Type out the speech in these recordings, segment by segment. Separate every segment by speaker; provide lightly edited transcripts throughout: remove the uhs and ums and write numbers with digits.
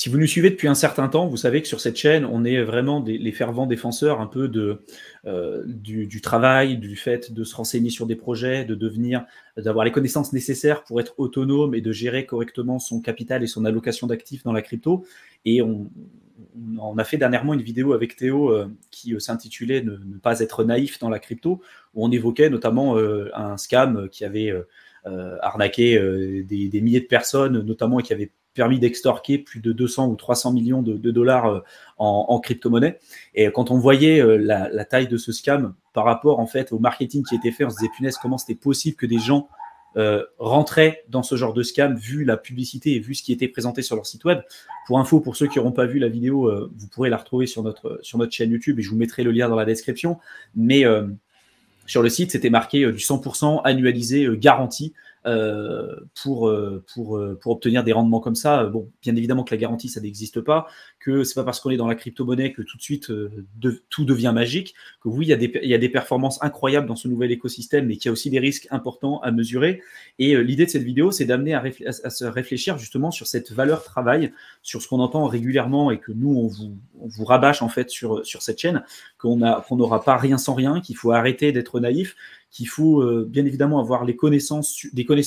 Speaker 1: Si vous nous suivez depuis un certain temps, vous savez que sur cette chaîne, on est vraiment les fervents défenseurs un peu du travail, du fait de se renseigner sur des projets, d'avoir les connaissances nécessaires pour être autonome et de gérer correctement son capital et son allocation d'actifs dans la crypto. Et on a fait dernièrement une vidéo avec Théo qui s'intitulait ne pas être naïf dans la crypto, où on évoquait notamment un scam qui avait arnaqué des milliers de personnes, notamment, et qui avait permis d'extorquer plus de 200 ou 300 millions de dollars en crypto-monnaie. Et quand on voyait la taille de ce scam par rapport en fait au marketing qui était fait, on se disait punaise, comment c'était possible que des gens rentraient dans ce genre de scam vu la publicité et vu ce qui était présenté sur leur site web. Pour info, pour ceux qui n'auront pas vu la vidéo, vous pourrez la retrouver sur notre chaîne YouTube et je vous mettrai le lien dans la description. Mais sur le site, c'était marqué du 100% annualisé garanti pour obtenir des rendements comme ça. Bon, bien évidemment que la garantie, ça n'existe pas, que c'est pas parce qu'on est dans la crypto-monnaie que tout de suite tout devient magique, que oui, il y a des performances incroyables dans ce nouvel écosystème, mais qu'il y a aussi des risques importants à mesurer. Et l'idée de cette vidéo, c'est d'amener à se réfléchir justement sur cette valeur travail, sur ce qu'on entend régulièrement et que nous, on vous rabâche en fait sur cette chaîne, qu'on n'aura pas rien sans rien, qu'il faut arrêter d'être naïf, qu'il faut bien évidemment avoir des connaissances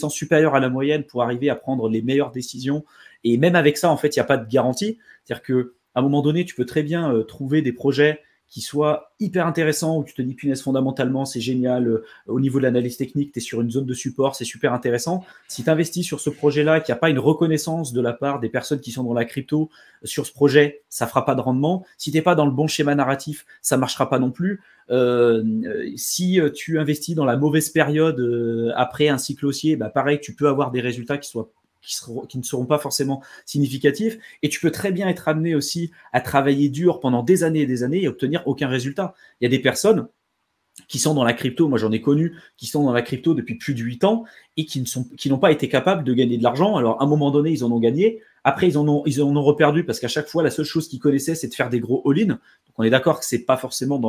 Speaker 1: supérieures à la moyenne pour arriver à prendre les meilleures décisions. Et même avec ça, en fait, il n'y a pas de garantie. C'est-à-dire qu'à un moment donné, tu peux très bien trouver des projets qui soient hyper intéressants, où tu te dis, punaise, fondamentalement, c'est génial, au niveau de l'analyse technique, tu es sur une zone de support, c'est super intéressant. Si tu investis sur ce projet-là, qu'il n'y a pas une reconnaissance de la part des personnes qui sont dans la crypto sur ce projet, ça fera pas de rendement. Si tu n'es pas dans le bon schéma narratif, ça marchera pas non plus. Si tu investis dans la mauvaise période après un cycle haussier, bah pareil, tu peux avoir des résultats qui ne seront pas forcément significatifs, et tu peux très bien être amené aussi à travailler dur pendant des années et obtenir aucun résultat. Il y a des personnes qui sont dans la crypto, moi j'en ai connu, qui sont dans la crypto depuis plus de 8 ans et qui n'ont pas été capables de gagner de l'argent. Alors à un moment donné, ils en ont gagné, après ils en ont reperdu parce qu'à chaque fois, la seule chose qu'ils connaissaient, c'est de faire des gros all-in. Donc on est d'accord que c'est pas forcément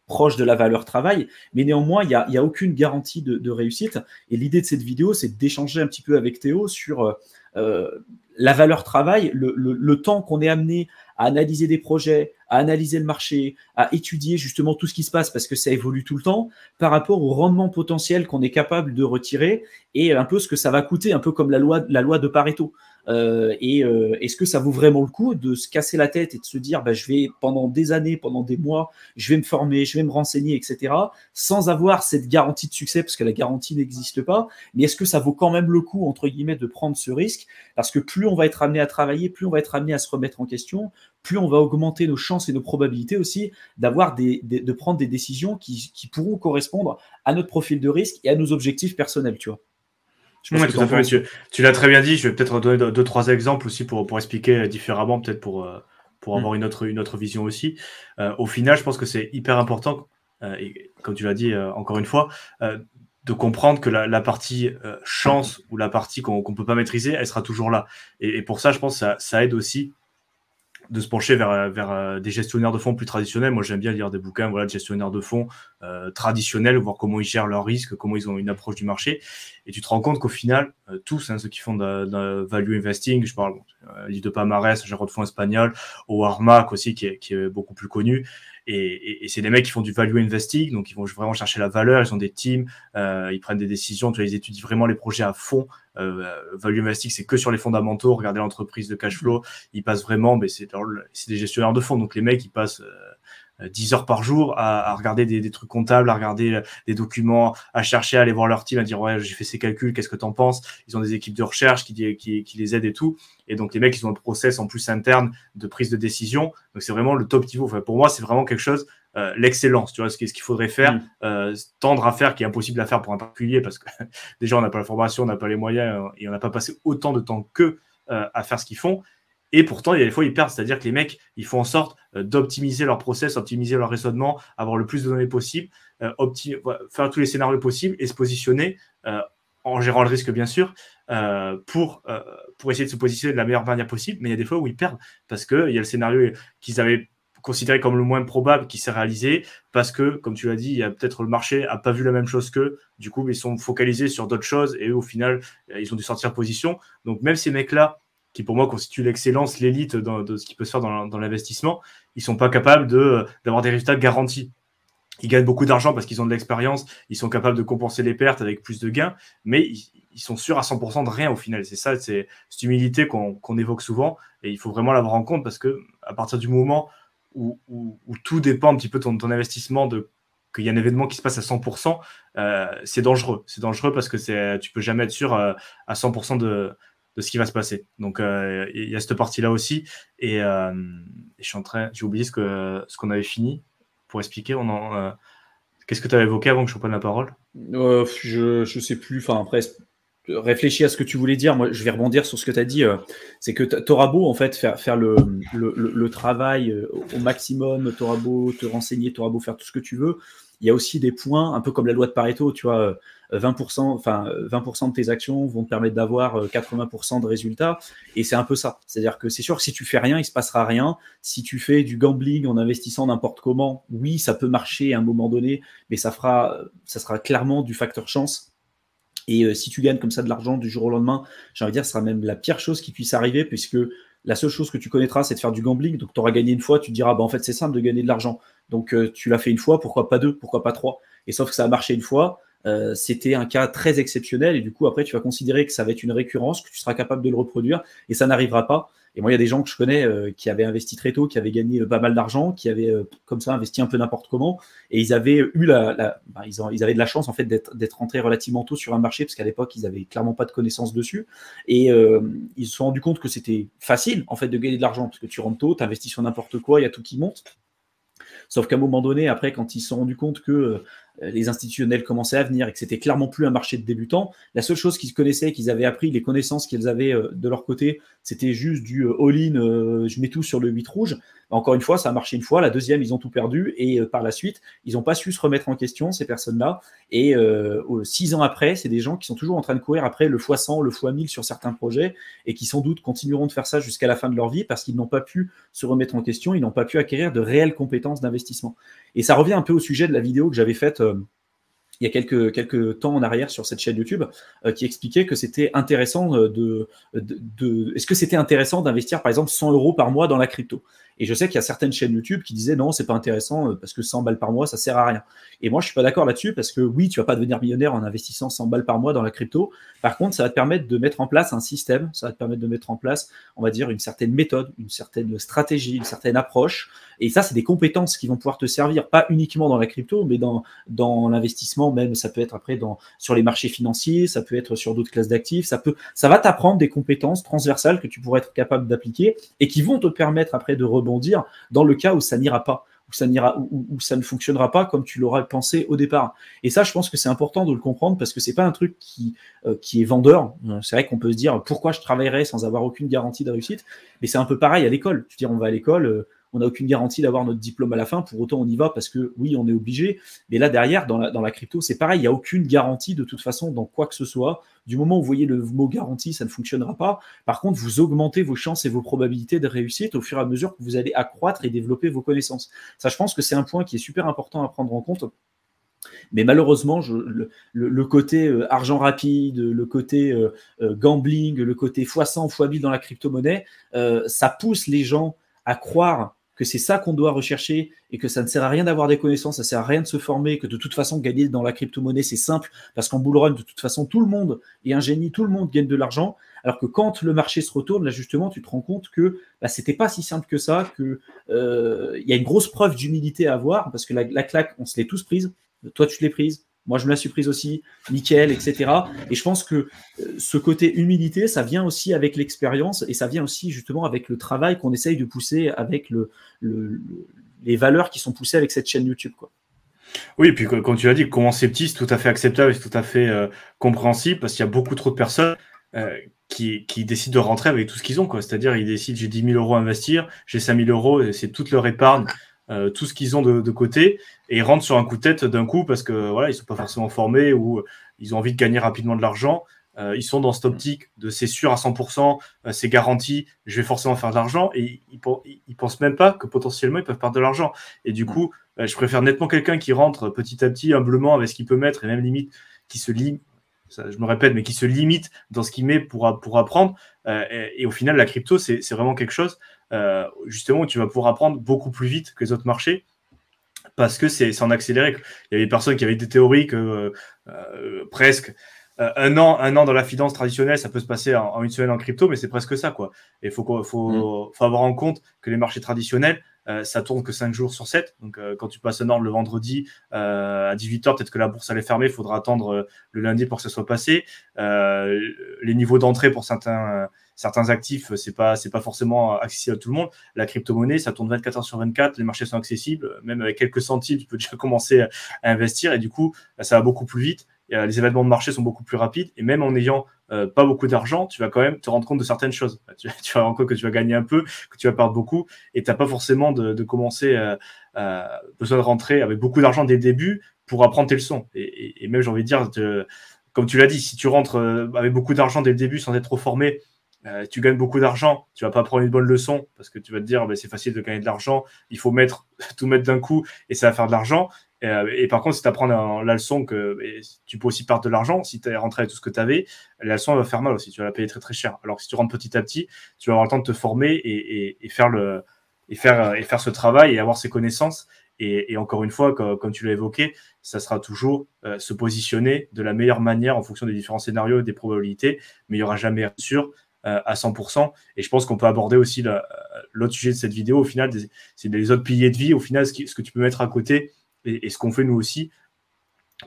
Speaker 1: proche de la valeur travail, mais néanmoins, il y a aucune garantie de réussite. Et l'idée de cette vidéo, c'est d'échanger un petit peu avec Théo sur la valeur travail, le temps qu'on est amené à analyser des projets, à analyser le marché, à étudier justement tout ce qui se passe parce que ça évolue tout le temps par rapport au rendement potentiel qu'on est capable de retirer et un peu ce que ça va coûter, un peu comme la loi de Pareto. Est-ce que ça vaut vraiment le coup de se casser la tête et de se dire bah, je vais pendant des années, pendant des mois, je vais me former, je vais me renseigner, etc. sans avoir cette garantie de succès parce que la garantie n'existe pas, mais est-ce que ça vaut quand même le coup entre guillemets de prendre ce risque parce que plus on va être amené à travailler, plus on va être amené à se remettre en question, plus on va augmenter nos chances et nos probabilités aussi de prendre des décisions qui pourront correspondre à notre profil de risque et à nos objectifs personnels, tu vois.
Speaker 2: Oui, tout à fait. Tu l'as très bien dit. Je vais peut-être donner deux, trois exemples aussi pour expliquer différemment, peut-être pour avoir une autre vision aussi. Au final, je pense que c'est hyper important, et comme tu l'as dit encore une fois, de comprendre que la partie chance ou la partie qu'on peut pas maîtriser, elle sera toujours là. Et pour ça, je pense que ça aide aussi de se pencher vers des gestionnaires de fonds plus traditionnels. Moi, j'aime bien lire des bouquins de gestionnaires de fonds traditionnels, voir comment ils gèrent leurs risques, comment ils ont une approche du marché. Et tu te rends compte qu'au final, tous, ceux qui font de value investing, je parle livre de Pamarès, gérant de fonds espagnol, Howard Marks aussi, qui est beaucoup plus connu. Et c'est des mecs qui font du value investing, donc ils vont vraiment chercher la valeur, ils ont des teams, ils prennent des décisions, ils étudient vraiment les projets à fond. Value investing, c'est que sur les fondamentaux, regarder l'entreprise de cash flow, ils passent vraiment, mais c'est des gestionnaires de fonds, donc les mecs, ils passent 10 heures par jour à regarder des trucs comptables, à regarder des documents, à chercher, à aller voir leur team, à dire ouais, j'ai fait ces calculs, qu'est-ce que t'en penses? Ils ont des équipes de recherche qui les aident et tout. Et donc les mecs, ils ont un process en plus interne de prise de décision. Donc c'est vraiment le top niveau. Enfin, pour moi, c'est vraiment quelque chose, l'excellence, tu vois, ce qu'il faudrait faire, tendre à faire, qui est impossible à faire pour un particulier parce que déjà on n'a pas la formation, on n'a pas les moyens et on n'a pas passé autant de temps qu'eux à faire ce qu'ils font. Et pourtant, il y a des fois, ils perdent. C'est-à-dire que les mecs, ils font en sorte d'optimiser leur process, optimiser leur raisonnement, avoir le plus de données possible, faire tous les scénarios possibles et se positionner en gérant le risque, bien sûr, pour essayer de se positionner de la meilleure manière possible. Mais il y a des fois où ils perdent parce qu'il y a le scénario qu'ils avaient considéré comme le moins probable qui s'est réalisé parce que, comme tu l'as dit, il y a peut-être le marché n'a pas vu la même chose qu'eux. Du coup, ils sont focalisés sur d'autres choses et eux, au final, ils ont dû sortir position. Donc, même ces mecs-là, qui pour moi constituent l'excellence, l'élite de ce qui peut se faire dans l'investissement, ils ne sont pas capables d'avoir des résultats garantis. Ils gagnent beaucoup d'argent parce qu'ils ont de l'expérience, ils sont capables de compenser les pertes avec plus de gains, mais ils sont sûrs à 100% de rien au final. C'est ça, c'est cette humilité qu'on évoque souvent, et il faut vraiment l'avoir en compte parce que à partir du moment où tout dépend un petit peu de ton investissement, qu'il y a un événement qui se passe à 100%, c'est dangereux. C'est dangereux parce que tu peux jamais être sûr à 100% de ce qui va se passer. Donc, il y a cette partie-là aussi. Et j'ai oublié ce qu'on avait fini pour expliquer. Qu'est-ce que tu avais évoqué avant que je prenne la parole?
Speaker 1: Je sais plus. Enfin, après, réfléchis à ce que tu voulais dire. Moi, je vais rebondir sur ce que tu as dit. C'est que tu auras beau, en fait, faire le travail au maximum, tu auras beau te renseigner, tu auras beau faire tout ce que tu veux. Il y a aussi des points, un peu comme la loi de Pareto, tu vois, 20% de tes actions vont te permettre d'avoir 80% de résultats. Et c'est un peu ça. C'est-à-dire que c'est sûr que si tu fais rien, il ne se passera rien. Si tu fais du gambling en investissant n'importe comment, oui, ça peut marcher à un moment donné, mais ça sera clairement du facteur chance. Et si tu gagnes comme ça de l'argent du jour au lendemain, j'ai envie de dire, ce sera même la pire chose qui puisse arriver, puisque la seule chose que tu connaîtras, c'est de faire du gambling. Donc, tu auras gagné une fois, tu te diras, bah, en fait, c'est simple de gagner de l'argent. Donc, tu l'as fait une fois, pourquoi pas deux, pourquoi pas trois? Et sauf que ça a marché une fois, c'était un cas très exceptionnel, et du coup, après, tu vas considérer que ça va être une récurrence, que tu seras capable de le reproduire, et ça n'arrivera pas. Et moi, il y a des gens que je connais qui avaient investi très tôt, qui avaient gagné pas mal d'argent, qui avaient comme ça investi un peu n'importe comment, et ils avaient eu ils avaient de la chance en fait d'être rentrés relativement tôt sur un marché, parce qu'à l'époque, ils avaient clairement pas de connaissances dessus, et ils se sont rendus compte que c'était facile en fait de gagner de l'argent, parce que tu rentres tôt, tu investis sur n'importe quoi, il y a tout qui monte. Sauf qu'à un moment donné, après, quand ils se sont rendus compte que les institutionnels commençaient à venir et que c'était clairement plus un marché de débutants, la seule chose qu'ils connaissaient, qu'ils avaient appris, les connaissances qu'ils avaient de leur côté, c'était juste du all-in, je mets tout sur le 8 rouge. Encore une fois, ça a marché une fois, la deuxième, ils ont tout perdu, et par la suite, ils n'ont pas su se remettre en question, ces personnes-là. Et 6 ans après, c'est des gens qui sont toujours en train de courir après le x100, le x1000 sur certains projets, et qui sans doute continueront de faire ça jusqu'à la fin de leur vie, parce qu'ils n'ont pas pu se remettre en question, ils n'ont pas pu acquérir de réelles compétences d'investissement. Et ça revient un peu au sujet de la vidéo que j'avais faite il y a quelques temps en arrière sur cette chaîne YouTube, qui expliquait que c'était intéressant est-ce que c'était intéressant d'investir par exemple 100 € par mois dans la crypto? Et je sais qu'il y a certaines chaînes YouTube qui disaient non, c'est pas intéressant parce que 100 balles par mois, ça sert à rien. Et moi, je suis pas d'accord là-dessus, parce que oui, tu vas pas devenir millionnaire en investissant 100 balles par mois dans la crypto. Par contre, ça va te permettre de mettre en place un système, ça va te permettre de mettre en place, on va dire, une certaine méthode, une certaine stratégie, une certaine approche. Et ça, c'est des compétences qui vont pouvoir te servir, pas uniquement dans la crypto, mais dans l'investissement même. Ça peut être après sur les marchés financiers, ça peut être sur d'autres classes d'actifs. Ça va t'apprendre des compétences transversales que tu pourrais être capable d'appliquer et qui vont te permettre après de rebondir dans le cas où ça n'ira pas, où ça ne fonctionnera pas comme tu l'auras pensé au départ. Et ça, je pense que c'est important de le comprendre, parce que c'est pas un truc qui est vendeur. C'est vrai qu'on peut se dire pourquoi je travaillerais sans avoir aucune garantie de réussite, mais c'est un peu pareil à l'école. Je veux dire, on va à l'école, on n'a aucune garantie d'avoir notre diplôme à la fin, pour autant on y va parce que oui, on est obligé. Mais là derrière, dans la crypto, c'est pareil, il n'y a aucune garantie de toute façon dans quoi que ce soit. Du moment où vous voyez le mot garantie, ça ne fonctionnera pas. Par contre, vous augmentez vos chances et vos probabilités de réussite au fur et à mesure que vous allez accroître et développer vos connaissances. Ça, je pense que c'est un point qui est super important à prendre en compte. Mais malheureusement, le côté argent rapide, le côté gambling, le côté x100, x1000 dans la crypto-monnaie, ça pousse les gens à croire que c'est ça qu'on doit rechercher, et que ça ne sert à rien d'avoir des connaissances, ça ne sert à rien de se former, que de toute façon, gagner dans la crypto-monnaie, c'est simple, parce qu'en bull run, de toute façon, tout le monde est un génie, tout le monde gagne de l'argent, alors que quand le marché se retourne, là justement, tu te rends compte que c'était pas si simple que ça, qu'il y a une grosse preuve d'humilité à avoir, parce que la claque, on se l'est tous prise. Toi, tu te l'es prise, moi, je me la suis prise aussi, nickel, etc. Et je pense que ce côté humilité, ça vient aussi avec l'expérience, et ça vient aussi justement avec le travail qu'on essaye de pousser avec les valeurs qui sont poussées avec cette chaîne YouTube, quoi.
Speaker 2: Oui, et puis comme tu l'as dit, commencer petit, c'est tout à fait acceptable, c'est tout à fait compréhensible, parce qu'il y a beaucoup trop de personnes qui décident de rentrer avec tout ce qu'ils ont, quoi. C'est-à-dire, ils décident, j'ai 10 000 € à investir, j'ai 5 000 €, et c'est toute leur épargne, tout ce qu'ils ont de côté, et ils rentrent sur un coup de tête d'un coup parce que voilà, ils sont pas forcément formés, ou ils ont envie de gagner rapidement de l'argent. Ils sont dans cette optique de c'est sûr à 100%, c'est garanti, je vais forcément faire de l'argent, et ils pensent même pas que potentiellement ils peuvent perdre de l'argent. Et du coup, je préfère nettement quelqu'un qui rentre petit à petit, humblement, avec ce qu'il peut mettre, et même limite qui se lie je me répète, mais qui se limite dans ce qu'il met pour apprendre. Et au final, la crypto, c'est vraiment quelque chose, justement, où tu vas pouvoir apprendre beaucoup plus vite que les autres marchés, parce que c'est en accéléré. Il y avait des personnes qui avaient des théories que presque un an dans la finance traditionnelle, ça peut se passer en une semaine en crypto, mais c'est presque ça, quoi. Et faut avoir en compte que les marchés traditionnels, ça tourne que 5 jours sur 7. Donc, quand tu passes un ordre le vendredi à 18h, peut-être que la bourse allait fermer, il faudra attendre le lundi pour que ça soit passé. Les niveaux d'entrée pour certains actifs, c'est pas forcément accessible à tout le monde. La crypto-monnaie, ça tourne 24 heures sur 24, les marchés sont accessibles, même avec quelques centimes, tu peux déjà commencer à investir, et du coup, ça va beaucoup plus vite. Les événements de marché sont beaucoup plus rapides, et même en n'ayant pas beaucoup d'argent, tu vas quand même te rendre compte de certaines choses. Tu vas rendre compte que tu vas gagner un peu, que tu vas perdre beaucoup, et tu n'as pas forcément de commencer besoin de rentrer avec beaucoup d'argent dès le début pour apprendre tes leçons. Et même, j'ai envie de dire, comme tu l'as dit, si tu rentres avec beaucoup d'argent dès le début sans être trop formé, tu gagnes beaucoup d'argent, tu vas pas prendre une bonne leçon parce que tu vas te dire c'est facile de gagner de l'argent, il faut tout mettre d'un coup et ça va faire de l'argent. Et par contre, si tu apprends la leçon que tu peux aussi perdre de l'argent, si tu es rentré avec tout ce que tu avais, la leçon elle va faire mal aussi, tu vas la payer très très cher. Alors que si tu rentres petit à petit, tu vas avoir le temps de te former et faire ce travail et avoir ces connaissances. Et encore une fois, comme tu l'as évoqué, ça sera toujours se positionner de la meilleure manière en fonction des différents scénarios et des probabilités, mais il n'y aura jamais sûr à 100%. Et je pense qu'on peut aborder aussi l'autre sujet de cette vidéo, au final, c'est les autres piliers de vie, au final, ce que tu peux mettre à côté et ce qu'on fait nous aussi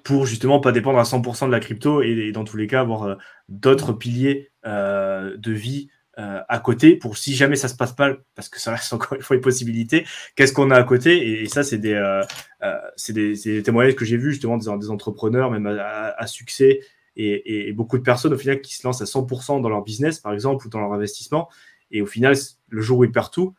Speaker 2: pour justement pas dépendre à 100% de la crypto et dans tous les cas avoir d'autres piliers de vie à côté pour si jamais ça se passe pas, parce que ça reste encore une fois une possibilité, qu'est-ce qu'on a à côté. Et ça, c'est des témoignages que j'ai vus justement des entrepreneurs, même à succès, et beaucoup de personnes au final qui se lancent à 100% dans leur business, par exemple, ou dans leur investissement. Et au final, le jour où ils perdent tout,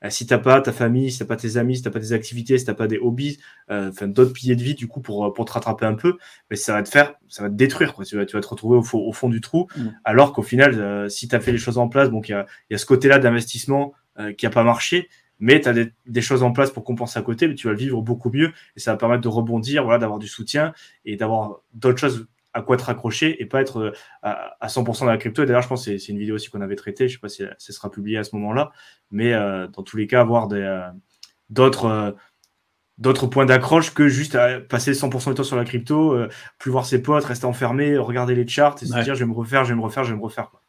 Speaker 2: si t'as pas ta famille, si t'as pas tes amis, si t'as pas des activités, si t'as pas des hobbies, d'autres piliers de vie, du coup, pour te rattraper un peu, mais ça va te détruire, quoi. Tu vas te retrouver au fond du trou, alors qu'au final, si t'as fait les choses en place, donc il y a ce côté-là d'investissement qui a pas marché, mais tu as des choses en place pour compenser à côté, mais tu vas le vivre beaucoup mieux, et ça va permettre de rebondir, voilà, d'avoir du soutien, et d'avoir d'autres choses à quoi te raccrocher et pas être à 100% dans la crypto. Et d'ailleurs, je pense que c'est une vidéo aussi qu'on avait traitée. Je ne sais pas si ça sera publié à ce moment-là, mais dans tous les cas, avoir d'autres points d'accroche que juste passer 100% du temps sur la crypto, plus voir ses potes, rester enfermé, regarder les charts et se dire je vais me refaire. Quoi.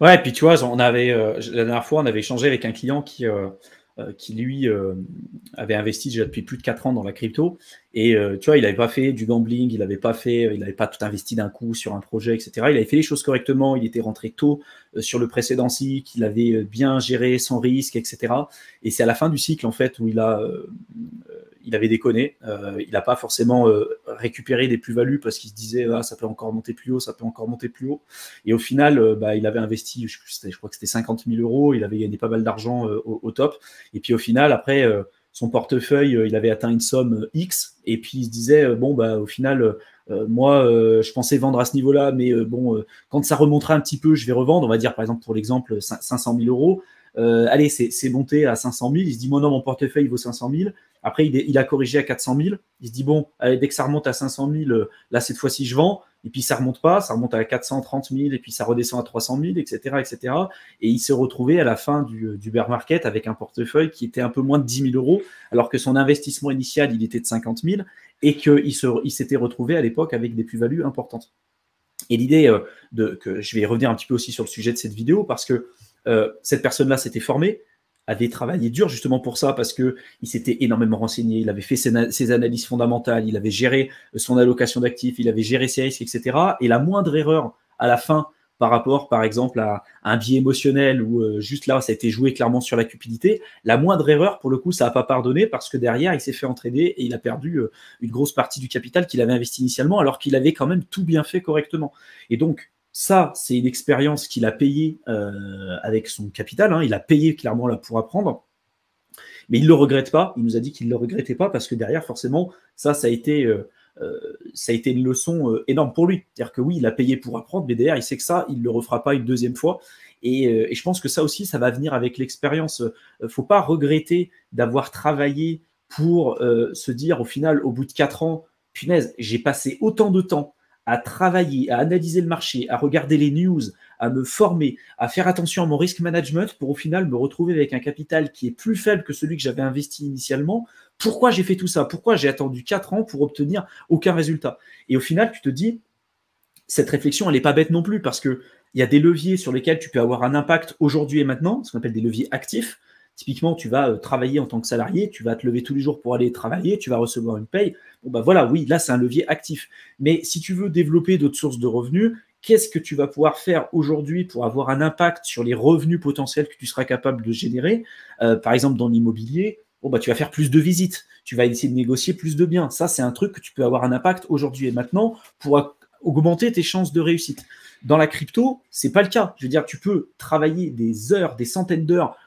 Speaker 1: Ouais, et puis tu vois, la dernière fois, on avait échangé avec un client qui lui avait investi déjà depuis plus de 4 ans dans la crypto, et tu vois, il n'avait pas fait du gambling, il n'avait pas tout investi d'un coup sur un projet, etc. Il avait fait les choses correctement, il était rentré tôt sur le précédent cycle, il avait bien géré son risque, etc. Et c'est à la fin du cycle, en fait, où il avait déconné, il n'a pas forcément récupéré des plus-values parce qu'il se disait ça peut encore monter plus haut, et au final il avait investi, je crois que c'était 50 000 euros, il avait gagné pas mal d'argent au top, et puis au final après son portefeuille il avait atteint une somme X, et puis il se disait au final moi je pensais vendre à ce niveau-là, mais quand ça remontera un petit peu je vais revendre, on va dire par exemple pour l'exemple 500 000 euros. Allez, c'est monté à 500 000. Il se dit, non, mon portefeuille vaut 500 000. Après, il a corrigé à 400 000. Il se dit, allez, dès que ça remonte à 500 000, là, cette fois-ci, je vends. Et puis, ça remonte pas. Ça remonte à 430 000. Et puis, ça redescend à 300 000, etc., etc. Et il s'est retrouvé à la fin du bear market avec un portefeuille qui était un peu moins de 10 000 euros, alors que son investissement initial, il était de 50 000, et qu'il s'était retrouvé à l'époque avec des plus-values importantes. Et l'idée que je vais revenir un petit peu aussi sur le sujet de cette vidéo, parce que cette personne-là s'était formée, avait travaillé dur justement pour ça, parce qu'il s'était énormément renseigné, il avait fait ses analyses fondamentales, il avait géré son allocation d'actifs, il avait géré ses risques, etc. Et la moindre erreur à la fin, par rapport, par exemple, à un biais émotionnel, ou juste là, ça a été joué clairement sur la cupidité, la moindre erreur, pour le coup, ça n'a pas pardonné, parce que derrière, il s'est fait entraîner et il a perdu une grosse partie du capital qu'il avait investi initialement, alors qu'il avait quand même tout bien fait correctement. Et donc, ça, c'est une expérience qu'il a payée avec son capital. Il a payé clairement là pour apprendre. Mais il ne le regrette pas. Il nous a dit qu'il ne le regrettait pas parce que derrière, forcément, ça a été une leçon énorme pour lui. C'est-à-dire que oui, il a payé pour apprendre, mais derrière, il sait que ça, il ne le refera pas une deuxième fois. Et je pense que ça aussi, ça va venir avec l'expérience. Il ne faut pas regretter d'avoir travaillé pour se dire, au final, au bout de 4 ans, punaise, j'ai passé autant de temps à travailler, à analyser le marché, à regarder les news, à me former, à faire attention à mon risk management pour au final me retrouver avec un capital qui est plus faible que celui que j'avais investi initialement. Pourquoi j'ai fait tout ça? Pourquoi j'ai attendu 4 ans pour obtenir aucun résultat? Et au final, tu te dis, cette réflexion, elle n'est pas bête non plus parce qu'il y a des leviers sur lesquels tu peux avoir un impact aujourd'hui et maintenant, ce qu'on appelle des leviers actifs. Typiquement, tu vas travailler en tant que salarié, tu vas te lever tous les jours pour aller travailler, tu vas recevoir une paye. Bon, bah voilà, oui, là, c'est un levier actif. Mais si tu veux développer d'autres sources de revenus, qu'est-ce que tu vas pouvoir faire aujourd'hui pour avoir un impact sur les revenus potentiels que tu seras capable de générer? Par exemple, dans l'immobilier, bon, bah, tu vas faire plus de visites, tu vas essayer de négocier plus de biens. Ça, c'est un truc que tu peux avoir un impact aujourd'hui et maintenant pour augmenter tes chances de réussite. Dans la crypto, c'est pas le cas. Je veux dire, tu peux travailler des heures, des centaines d'heures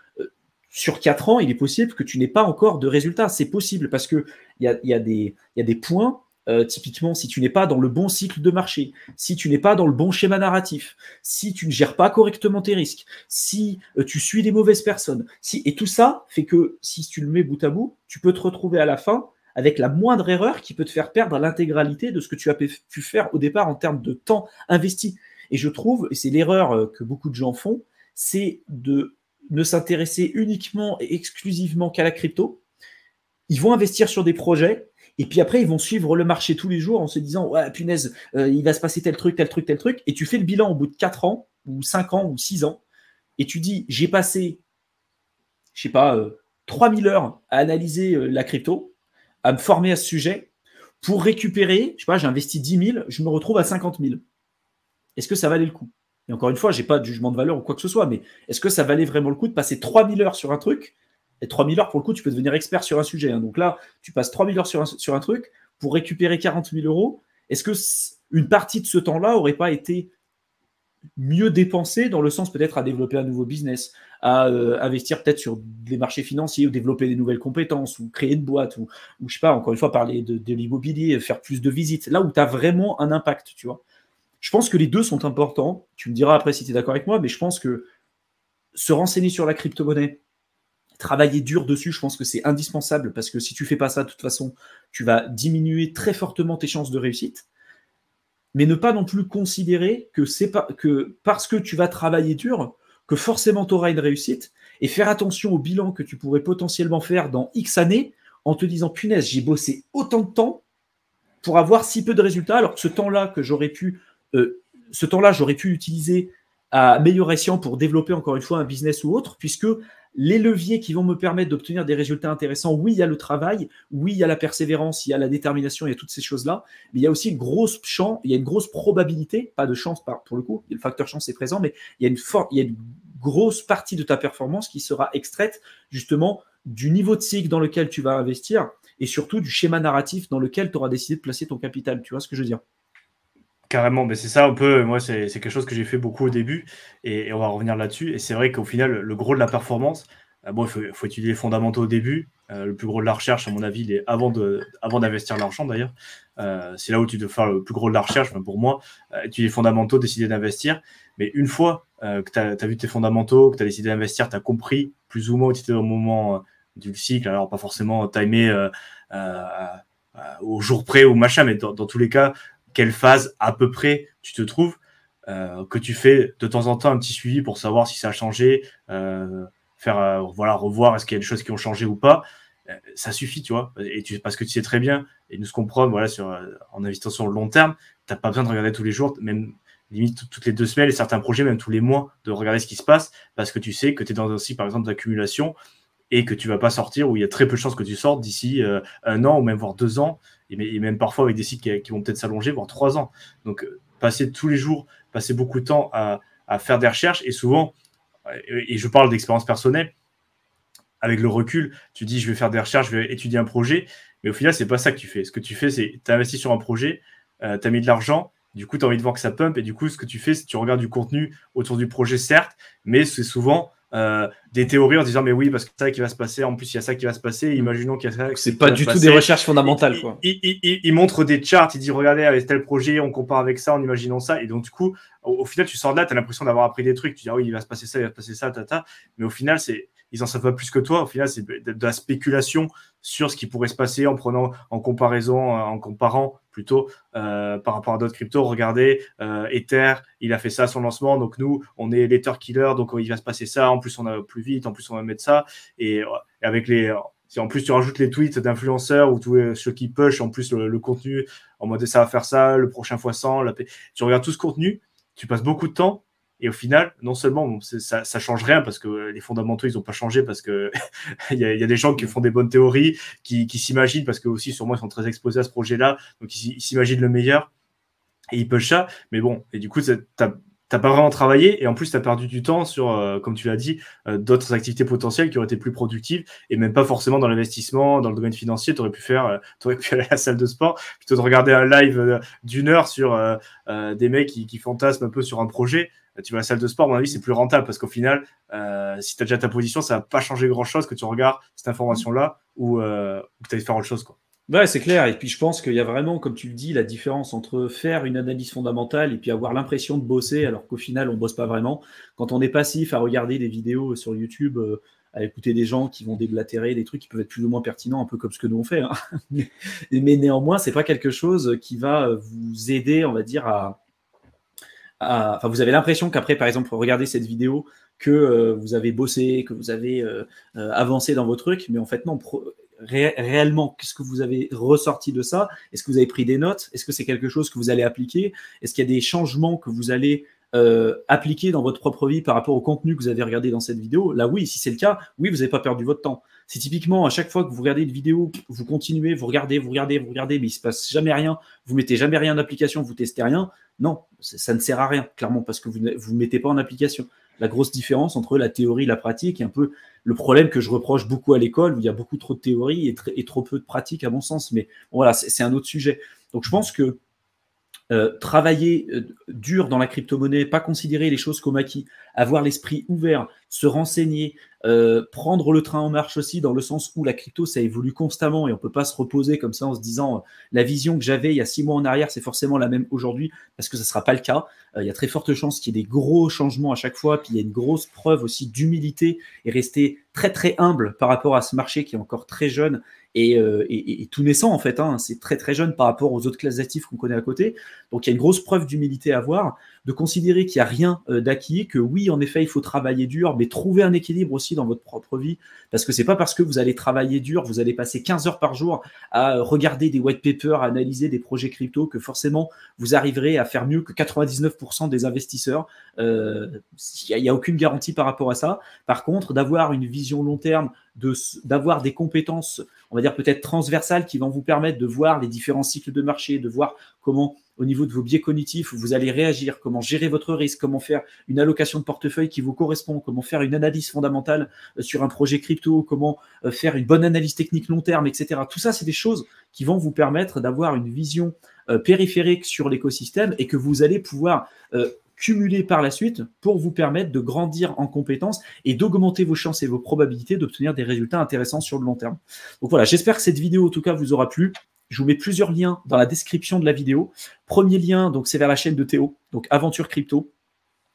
Speaker 1: sur 4 ans, il est possible que tu n'aies pas encore de résultats. C'est possible parce qu'il y a des points, typiquement, si tu n'es pas dans le bon cycle de marché, si tu n'es pas dans le bon schéma narratif, si tu ne gères pas correctement tes risques, si tu suis les mauvaises personnes, et tout ça fait que si tu le mets bout à bout, tu peux te retrouver à la fin avec la moindre erreur qui peut te faire perdre l'intégralité de ce que tu as pu faire au départ en termes de temps investi. Et je trouve, et c'est l'erreur que beaucoup de gens font, c'est de ne s'intéresser uniquement et exclusivement qu'à la crypto. Ils vont investir sur des projets et puis après, ils vont suivre le marché tous les jours en se disant « Ouais, punaise, il va se passer tel truc, tel truc, tel truc. » Et tu fais le bilan au bout de 4 ans ou 5 ans ou 6 ans et tu dis « J'ai passé, je sais pas, 3000 heures à analyser la crypto, à me former à ce sujet pour récupérer, je sais pas, j'ai investi 10 000, je me retrouve à 50 000. Est-ce que ça valait le coup ?» Et encore une fois, je n'ai pas de jugement de valeur ou quoi que ce soit, mais est-ce que ça valait vraiment le coup de passer 3000 heures sur un truc? Et 3000 heures, pour le coup, tu peux devenir expert sur un sujet. Hein. Donc là, tu passes 3000 heures sur un truc pour récupérer 40 000 euros. Est-ce que une partie de ce temps-là n'aurait pas été mieux dépensée dans le sens peut-être à développer un nouveau business, à investir peut-être sur les marchés financiers ou développer des nouvelles compétences ou créer une boîte ou je sais pas, encore une fois, parler de l'immobilier, faire plus de visites, là où tu as vraiment un impact, tu vois. Je pense que les deux sont importants. Tu me diras après si tu es d'accord avec moi, mais je pense que se renseigner sur la crypto-monnaie, travailler dur dessus, je pense que c'est indispensable parce que si tu ne fais pas ça, de toute façon, tu vas diminuer très fortement tes chances de réussite. Mais ne pas non plus considérer que c'est pas que parce que tu vas travailler dur, que forcément tu auras une réussite et faire attention au bilan que tu pourrais potentiellement faire dans X années en te disant punaise, j'ai bossé autant de temps pour avoir si peu de résultats alors que ce temps-là que j'aurais pu j'aurais pu l'utiliser à meilleur escient pour développer encore une fois un business ou autre, puisque les leviers qui vont me permettre d'obtenir des résultats intéressants, oui, il y a le travail, oui, il y a la persévérance, il y a la détermination, il y a toutes ces choses-là, mais il y a aussi une grosse chance, il y a une grosse probabilité, pas de chance pour le coup, le facteur chance est présent, mais il y a une grosse partie de ta performance qui sera extraite justement du niveau de cycle dans lequel tu vas investir et surtout du schéma narratif dans lequel tu auras décidé de placer ton capital. Tu vois ce que je veux dire?
Speaker 2: Carrément, mais c'est ça un peu, moi c'est quelque chose que j'ai fait beaucoup au début et on va revenir là-dessus. Et c'est vrai qu'au final, le gros de la performance, bon, il faut étudier les fondamentaux au début. Le plus gros de la recherche, à mon avis, il est avant d'investir l'argent d'ailleurs. C'est là où tu dois faire le plus gros de la recherche, même pour moi. Étudier les fondamentaux, décider d'investir. Mais une fois que tu as vu tes fondamentaux, que tu as décidé d'investir, tu as compris plus ou moins où tu étais au moment du cycle. Alors, pas forcément timé au jour près ou machin, mais dans tous les cas, quelle phase à peu près tu te trouves, que tu fais de temps en temps un petit suivi pour savoir si ça a changé, revoir est-ce qu'il y a des choses qui ont changé ou pas, ça suffit, tu vois. Parce que tu sais très bien, et nous ce qu'on prend, voilà, en investissant sur le long terme, tu n'as pas besoin de regarder tous les jours, même limite toutes les 2 semaines, et certains projets, même tous les mois, de regarder ce qui se passe, parce que tu sais que tu es dans un cycle, par exemple, d'accumulation, et que tu vas pas sortir, où il y a très peu de chances que tu sortes d'ici 1 an, ou même voire 2 ans, et même parfois avec des cycles qui vont peut-être s'allonger, voire 3 ans. Donc, passer tous les jours, passer beaucoup de temps à faire des recherches, et souvent, et je parle d'expérience personnelle, avec le recul, tu dis je vais faire des recherches, je vais étudier un projet, mais au final, c'est pas ça que tu fais. Ce que tu fais, c'est tu as investi sur un projet, tu as mis de l'argent, du coup, tu as envie de voir que ça pump, et du coup, ce que tu fais, c'est que tu regardes du contenu autour du projet, certes, mais c'est souvent des théories en disant mais oui parce que c'est ça qui va se passer, en plus il y a ça qui va se passer, imaginons qu'il y a ça
Speaker 1: c'est pas du tout des recherches fondamentales quoi.
Speaker 2: Il montre des charts, il dit regardez avec tel projet on compare avec ça en imaginant ça, et donc du coup au final tu sors de là, tu as l'impression d'avoir appris des trucs, tu dis ah oui il va se passer ça, il va se passer ça, mais au final c'est ils en savent pas plus que toi. Au final, c'est de la spéculation sur ce qui pourrait se passer en comparant plutôt par rapport à d'autres cryptos. Regardez, Ether, il a fait ça à son lancement, donc nous, on est l'Ether killer, donc il va se passer ça. En plus, on va plus vite, en plus, on va mettre ça. Et avec si en plus tu rajoutes les tweets d'influenceurs ou tous ceux qui push en plus le contenu en mode ça va faire ça, le prochain fois 100, tu regardes tout ce contenu, tu passes beaucoup de temps et au final, non seulement ça change rien parce que les fondamentaux ils n'ont pas changé parce que il y a des gens qui font des bonnes théories, qui s'imaginent parce que aussi sûrement ils sont très exposés à ce projet-là, donc ils s'imaginent le meilleur et ils push ça, mais bon, et du coup t'as pas vraiment travaillé et en plus tu as perdu du temps sur, comme tu l'as dit, d'autres activités potentielles qui auraient été plus productives et même pas forcément dans l'investissement, dans le domaine financier. Tu aurais pu aller à la salle de sport plutôt de regarder un live d'1 heure sur des mecs qui fantasment un peu sur un projet. Tu vas à la salle de sport, à mon avis, c'est plus rentable parce qu'au final, si tu as déjà ta position, ça va pas changer grand-chose que tu regardes cette information-là ou que tu ailles faire autre chose, quoi.
Speaker 1: Ouais, c'est clair. Et puis je pense qu'il y a vraiment, comme tu le dis, la différence entre faire une analyse fondamentale et puis avoir l'impression de bosser alors qu'au final, on bosse pas vraiment. Quand on est passif à regarder des vidéos sur YouTube, à écouter des gens qui vont déblatérer des trucs qui peuvent être plus ou moins pertinents, un peu comme ce que nous on fait, hein. Mais néanmoins, c'est pas quelque chose qui va vous aider, on va dire, enfin, vous avez l'impression qu'après, par exemple, regardez cette vidéo, que vous avez bossé, que vous avez avancé dans vos trucs, mais en fait, non. Réellement, qu'est-ce que vous avez ressorti de ça? Est-ce que vous avez pris des notes? Est-ce que c'est quelque chose que vous allez appliquer? Est-ce qu'il y a des changements que vous allez appliquer dans votre propre vie par rapport au contenu que vous avez regardé dans cette vidéo? Là, oui, si c'est le cas, oui, vous n'avez pas perdu votre temps. Si typiquement, à chaque fois que vous regardez une vidéo, vous continuez, vous regardez, mais il ne se passe jamais rien, vous mettez jamais rien en application, vous testez rien, non, ça ne sert à rien, clairement, parce que vous ne mettez pas en application. La grosse différence entre la théorie et la pratique est un peu le problème que je reproche beaucoup à l'école, où il y a beaucoup trop de théorie et trop peu de pratique, à mon sens. Mais voilà, c'est un autre sujet. Donc, je pense que travailler dur dans la crypto-monnaie, pas considérer les choses comme acquis, avoir l'esprit ouvert, se renseigner, prendre le train en marche aussi, dans le sens où la crypto, ça évolue constamment et on peut pas se reposer comme ça en se disant la vision que j'avais il y a 6 mois en arrière, c'est forcément la même aujourd'hui, parce que ça sera pas le cas. Il y a très forte chance qu'il y ait des gros changements à chaque fois, puis il y a une grosse preuve aussi d'humilité et rester très très humble par rapport à ce marché qui est encore très jeune et tout naissant en fait, hein. C'est très très jeune par rapport aux autres classes d'actifs qu'on connaît à côté. Donc il y a une grosse preuve d'humilité à avoir, de considérer qu'il n'y a rien d'acquis, que oui en effet il faut travailler dur, mais trouver un équilibre aussi dans votre propre vie, parce que c'est pas parce que vous allez travailler dur, vous allez passer 15 heures par jour à regarder des white papers, à analyser des projets crypto, que forcément vous arriverez à faire mieux que 99% des investisseurs. Il n'y a aucune garantie par rapport à ça. Par contre, d'avoir une vision long terme, d'avoir des compétences, on va dire peut-être transversales, qui vont vous permettre de voir les différents cycles de marché, de voir comment, au niveau de vos biais cognitifs, vous allez réagir, comment gérer votre risque, comment faire une allocation de portefeuille qui vous correspond, comment faire une analyse fondamentale sur un projet crypto, comment faire une bonne analyse technique long terme, etc. Tout ça, c'est des choses qui vont vous permettre d'avoir une vision périphérique sur l'écosystème et que vous allez pouvoir cumuler par la suite pour vous permettre de grandir en compétences et d'augmenter vos chances et vos probabilités d'obtenir des résultats intéressants sur le long terme. Donc voilà, j'espère que cette vidéo en tout cas vous aura plu. Je vous mets plusieurs liens dans la description de la vidéo. Premier lien, donc c'est vers la chaîne de Théo, donc Aventure Crypto.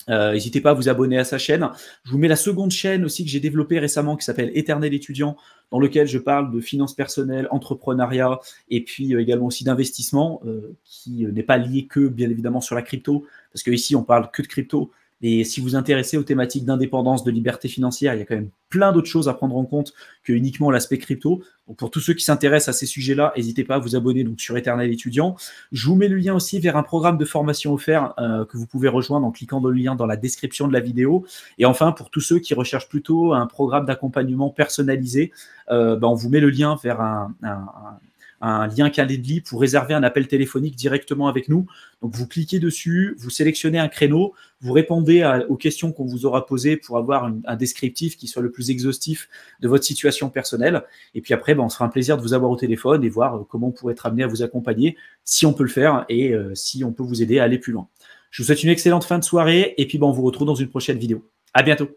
Speaker 1: N'hésitez pas à vous abonner à sa chaîne. Je vous mets la seconde chaîne aussi que j'ai développée récemment qui s'appelle Éternel Étudiant, dans lequel je parle de finances personnelles, entrepreneuriat et puis également aussi d'investissement qui n'est pas lié que bien évidemment sur la crypto, parce qu'ici on parle que de crypto. Et si vous vous intéressez aux thématiques d'indépendance, de liberté financière, il y a quand même plein d'autres choses à prendre en compte que uniquement l'aspect crypto. Donc pour tous ceux qui s'intéressent à ces sujets-là, n'hésitez pas à vous abonner donc sur Éternel Étudiant. Je vous mets le lien aussi vers un programme de formation offert que vous pouvez rejoindre en cliquant dans le lien dans la description de la vidéo. Et enfin, pour tous ceux qui recherchent plutôt un programme d'accompagnement personnalisé, on vous met le lien vers un lien Calendly pour réserver un appel téléphonique directement avec nous. Donc, vous cliquez dessus, vous sélectionnez un créneau, vous répondez aux questions qu'on vous aura posées pour avoir un descriptif qui soit le plus exhaustif de votre situation personnelle. Et puis après, on se fera un plaisir de vous avoir au téléphone et voir comment on pourrait être amené à vous accompagner, si on peut le faire et si on peut vous aider à aller plus loin. Je vous souhaite une excellente fin de soirée et puis on vous retrouve dans une prochaine vidéo. À bientôt.